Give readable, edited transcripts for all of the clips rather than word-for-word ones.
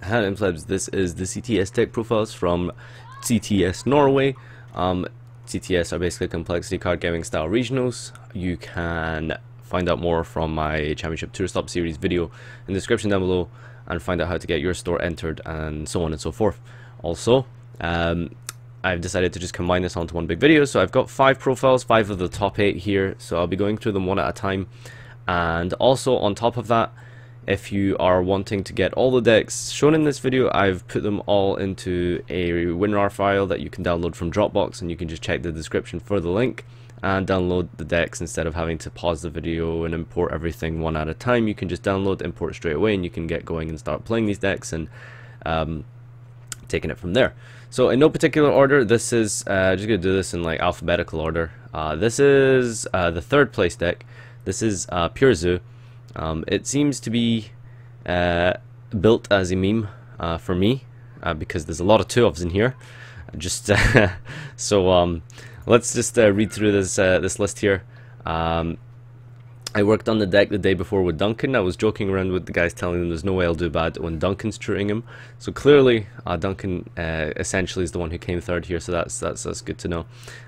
Hello plebs, this is the CTS Tech Profiles from CTS Norway. CTS are basically complexity card gaming style regionals. You can find out more from my Championship Tour Stop series video in the description down below and find out how to get your store entered and so on and so forth. Also, I've decided to just combine this onto one big video, so I've got 5 profiles, 5 of the top 8 here, so I'll be going through them one at a time. And also on top of that, if you are wanting to get all the decks shown in this video, I've put them all into a WinRAR file that you can download from Dropbox, and you can just check the description for the link and download the decks instead of having to pause the video and import everything one at a time. You can just download, import straight away, and you can get going and start playing these decks and taking it from there. So in no particular order, this is just going to do this in like alphabetical order. This is the 3rd place deck. This is Pure Zoo. It seems to be built as a meme for me because there's a lot of 2-ofs in here. Just so let's just read through this list here. I worked on the deck the day before with Duncan. I was joking around with the guys, telling them there's no way I'll do bad when Duncan's tutoring him. So clearly, Duncan essentially is the one who came 3rd here. So that's good to know.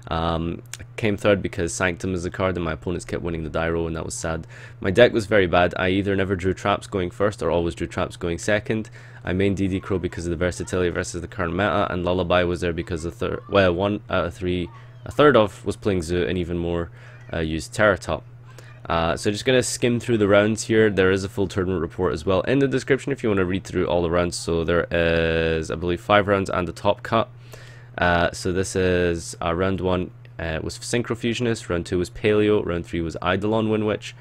I came 3rd because Sanctum is the card, and my opponents kept winning the die roll, and that was sad. My deck was very bad. I either never drew traps going 1st or always drew traps going 2nd. I main DD Crow because of the versatility versus the current meta, and Lullaby was there because a 1 out of 3, a third of was playing Zoo, and even more used Terratop. So just going to skim through the rounds here. There is a full tournament report as well in the description if you want to read through all the rounds. So there is, I believe, 5 rounds and the top cut. So this is round 1 was Synchro Fusionist, round 2 was Paleo, round 3 was Eidolon Winwitch.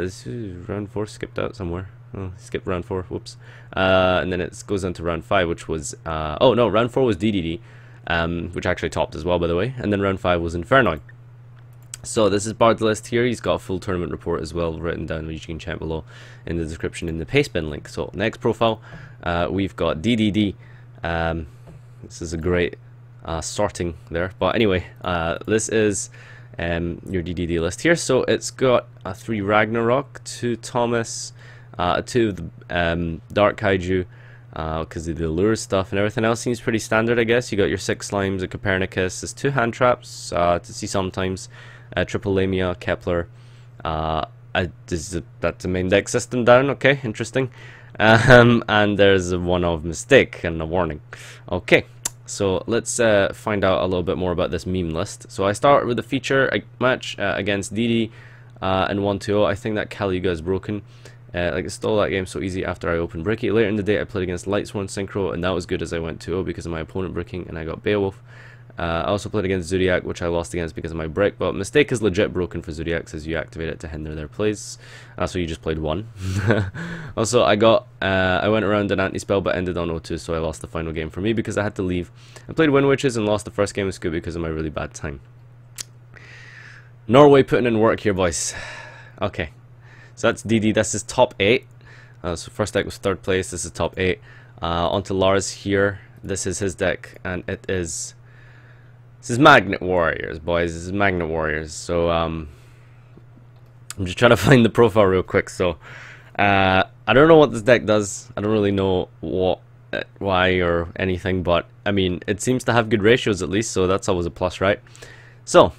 This is round 4, skipped out somewhere. Oh, skipped round 4, whoops. And then it goes on to round 5, which was, oh no, round 4 was DDD, which actually topped as well, by the way. And then round 5 was Infernoid. So this is Bard's list here. He's got a full tournament report as well written down, which you can check below in the description in the pastebin link. So next profile, we've got DDD. This is a great sorting there. But anyway, this is your DDD list here. So it's got 3 Ragnarok, 2 Thomas, 2 of the Dark Kaiju, because of the lure stuff, and everything else seems pretty standard, I guess. You got your 6 Slimes, a Copernicus, there's 2 Hand Traps to see sometimes. Triple Lamia, Kepler. That's the main deck system down. Okay, interesting. And there's a 1-of Mistake and a Warning. Okay, so let's find out a little bit more about this meme list. So I start with a feature match against DD and 1-2-0. I think that Caligula is broken. Like, I stole that game so easy after I opened Bricky. Later in the day, I played against Lightsworn Synchro, and that was good as I went 2-0 because of my opponent bricking, and I got Beowulf. I also played against Zodiac, which I lost against because of my brick, but Mistake is legit broken for Zodiac, as you activate it to hinder their plays. So you just played 1. Also, I went around an anti-spell but ended on 0-2, so I lost the final game for me because I had to leave. I played Winwitches and lost the first game of Scoop because of my really bad time. Norway putting in work here, boys. Okay, so that's DD. That's his top 8. So first deck was 3rd place. This is top 8. Onto Lars here. This is his deck, and it is... This is Magnet Warriors, boys. This is Magnet Warriors. So, I'm just trying to find the profile real quick. So, I don't know what this deck does. I don't really know why or anything, but I mean, it seems to have good ratios at least, so that's always a plus, right? So,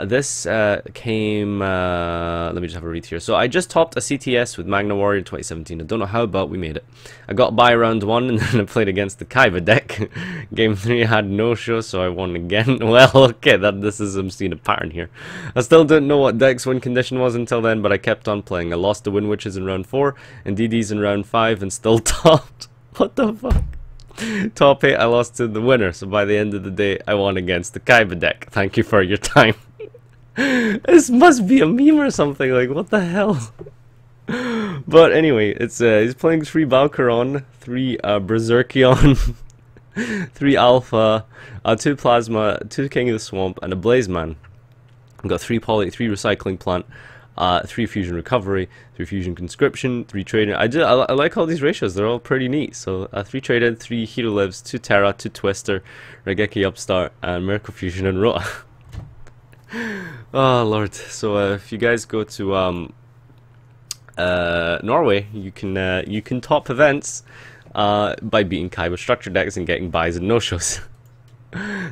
this came, let me just have a read here. So I just topped a CTS with Magna Warrior 2017. I don't know how, but we made it. I got by round 1 and then I played against the Kaiba deck. Game 3 I had no show, so I won again. Well, okay, I'm seeing a pattern here. I still didn't know what deck's win condition was until then, but I kept on playing. I lost to Winwitches in round 4 and DDs in round 5 and still topped. What the fuck? Top 8, I lost to the winner, so by the end of the day, I won against the Kaiba deck. Thank you for your time. This must be a meme or something, like, what the hell? But anyway, it's he's playing 3 Valkyron, 3 Berserkion, 3 Alpha, 2 Plasma, 2 King of the Swamp, and a Blazeman. I've got 3 Poly, 3 Recycling Plant, 3 Fusion Recovery, 3 Fusion Conscription, 3 Traded. I like all these ratios, they're all pretty neat. So 3 Traded, 3 Hero Lives, 2 Terra, 2 Twister, Regeki Upstart, and Miracle Fusion and Rota. Oh lord. So if you guys go to Norway, you can top events by beating Kaiba structure decks and getting buys and no-shows.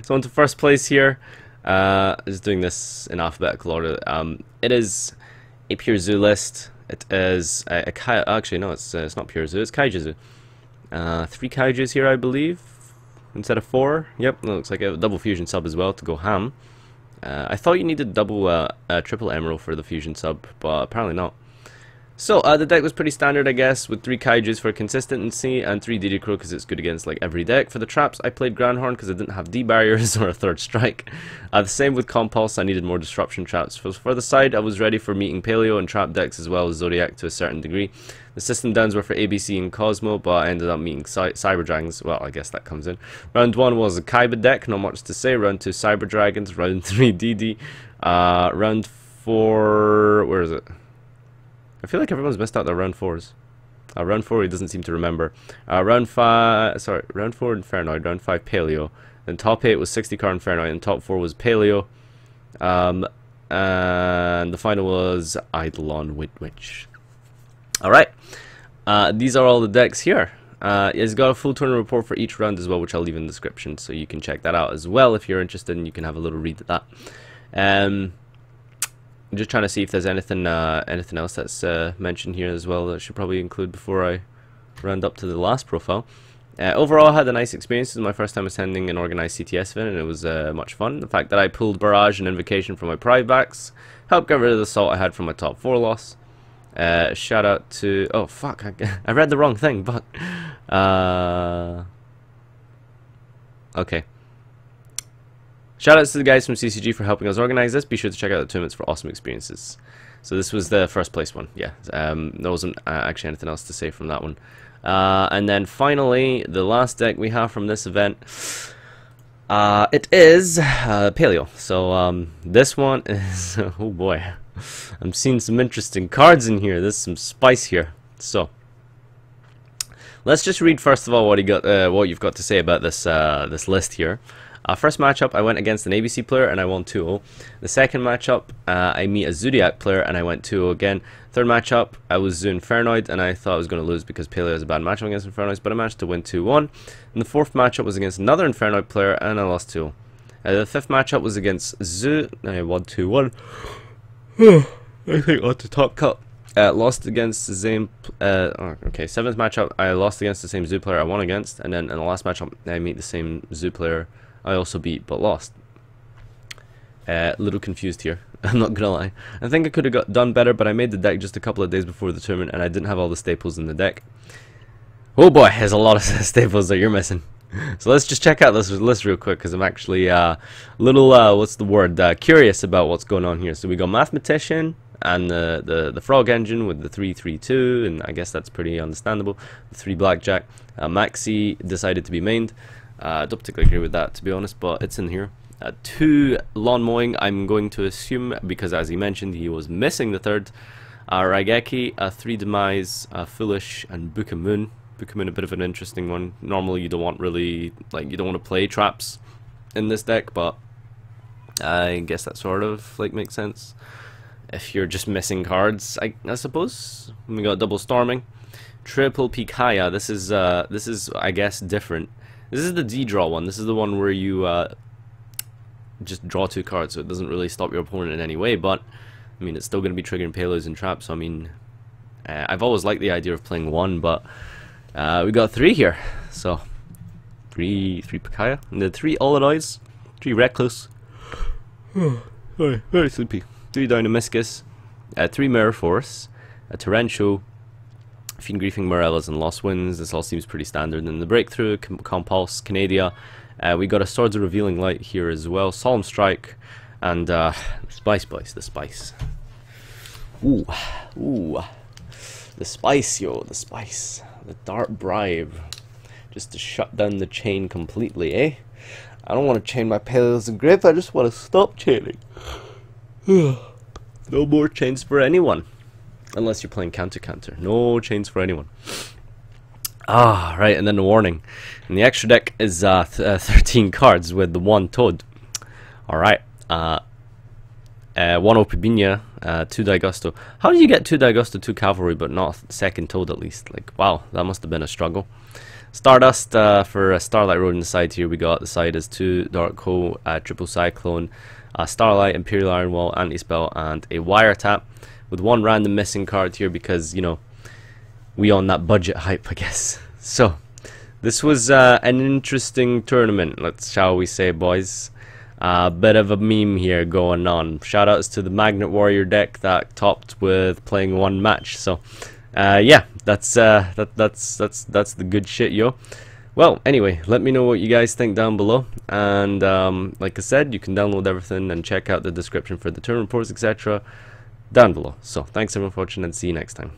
So on to first place here. Just doing this in alphabetical order. It is a pure zoo list. It is a actually no, it's not pure zoo. It's kaiju zoo. 3 kaijus here, I believe, instead of 4. Yep, it looks like a double fusion sub as well to go ham. I thought you needed double triple emerald for the fusion sub, but apparently not. So the deck was pretty standard, I guess, with 3 kaijus for consistency and 3 DD Crow because it's good against like every deck. For the traps, I played Groundhorn because I didn't have D barriers or a third strike. The same with Compulse, I needed more disruption traps. For the side, I was ready for meeting Paleo and trap decks as well as Zodiac to a certain degree. The system downs were for ABC and Cosmo, but I ended up meeting Cyber Dragons. Well, I guess that comes in. Round 1 was a Kaiba deck, not much to say. Round 2, Cyber Dragons. Round 3, DD. Round 4, where is it? I feel like everyone's missed out their round 4s. Round 4 he doesn't seem to remember. Round 5, sorry, round 4 Infernoid, round 5 Paleo. Then top 8 was 60 card Infernoid, and top 4 was Paleo. And the final was Eidolon Witch. Alright, these are all the decks here. It's got a full tournament report for each round as well, which I'll leave in the description, so you can check that out as well if you're interested, and you can have a little read at that. I'm just trying to see if there's anything else that's mentioned here as well that I should probably include before I round up to the last profile. Overall, I had a nice experience. This is my first time attending an organized CTS event, and it was much fun. The fact that I pulled Barrage and Invocation from my pride backs helped get rid of the salt I had from my top 4 loss. Shout out to... oh, fuck. I read the wrong thing, but... okay. Shoutouts to the guys from CCG for helping us organize this. Be sure to check out the tournaments for awesome experiences. So this was the first place one. Yeah, there wasn't actually anything else to say from that one. And then finally, the last deck we have from this event, it is Paleo. So this one is, oh boy, I'm seeing some interesting cards in here. There's some spice here. So let's just read first of all what you've got to say about this this list here. First matchup, I went against an ABC player and I won 2-0. The second matchup, I meet a Zodiac player and I went 2-0 again. Third matchup, I was Zoo Infernoid and I thought I was going to lose because Paleo is a bad matchup against Infernoids, but I managed to win 2-1. And the fourth matchup was against another Infernoid player and I lost 2-0. The fifth matchup was against Zoo, and I won 2-1. I think on to top cut. Lost against the same. Okay, seventh matchup, I lost against the same Zoo player I won against, and then in the last matchup, I meet the same Zoo player I also beat but lost. A little confused here, I'm not gonna lie. I think I could have done better, but I made the deck just a couple of days before the tournament and I didn't have all the staples in the deck. Oh boy, there's a lot of staples that you're missing. So let's just check out this list real quick because I'm actually little, what's the word, curious about what's going on here. So we got Mathematician and the Frog Engine with the 3-3-2, and I guess that's pretty understandable. The 3 Blackjack. Maxi decided to be mained. I don't particularly agree with that, to be honest, but it's in here. 2 Lawn Mowing, I'm going to assume, because as he mentioned, he was missing the third. Raigeki, 3 Demise, Foolish, and Bukamoon. Bukamoon, a bit of an interesting one. Normally, you don't want really, like, you don't want to play traps in this deck, but I guess that sort of, like, makes sense. If you're just missing cards, I suppose. We got Double Storming. Triple Pikaya, this is, I guess, different. This is the D-draw one. This is the one where you just draw 2 cards, so it doesn't really stop your opponent in any way, but I mean, it's still going to be triggering payloads and traps, so I mean, I've always liked the idea of playing 1, but we got 3 here, so 3 Pikaya, and then 3 Olinoids, 3 Recluse, very sleepy, 3 Dynamiscus, 3 Mirror Force, a Torrential, Fiend Griefing, Morellas, and Lost Winds. This all seems pretty standard. And the Breakthrough, Compulse, Canadia. We got a Swords of Revealing Light here as well. Solemn Strike, and the Spice Boys, the Spice. Ooh, the Spice, yo, the Spice. The Dart Bribe. Just to shut down the chain completely, eh? I don't want to chain my Paleos and Grip, I just want to stop chaining. No more chains for anyone. Unless you're playing counter. No chains for anyone. Right, and then the warning. And the extra deck is 13 cards with the 1 Toad. Alright. 1 Opibinia, 2 Daigusto. How do you get 2 Daigusto, 2 Cavalry, but not 2nd Toad at least? Like, wow, that must have been a struggle. Stardust for Starlight Road on the side here. We got the side is 2 Dark Hole, Triple Cyclone, Starlight, Imperial Iron Wall, Anti-Spell, and a Wiretap, with 1 random missing card here because, you know, we on that budget hype, I guess. So, this was an interesting tournament, shall we say, boys. Bit of a meme here going on. Shoutouts to the Magnet Warrior deck that topped with playing 1 match. So, yeah, that's the good shit, yo. Well, anyway, let me know what you guys think down below, and like I said, you can download everything and check out the description for the tournament reports, etc. down below. So, thanks everyone for watching, and see you next time.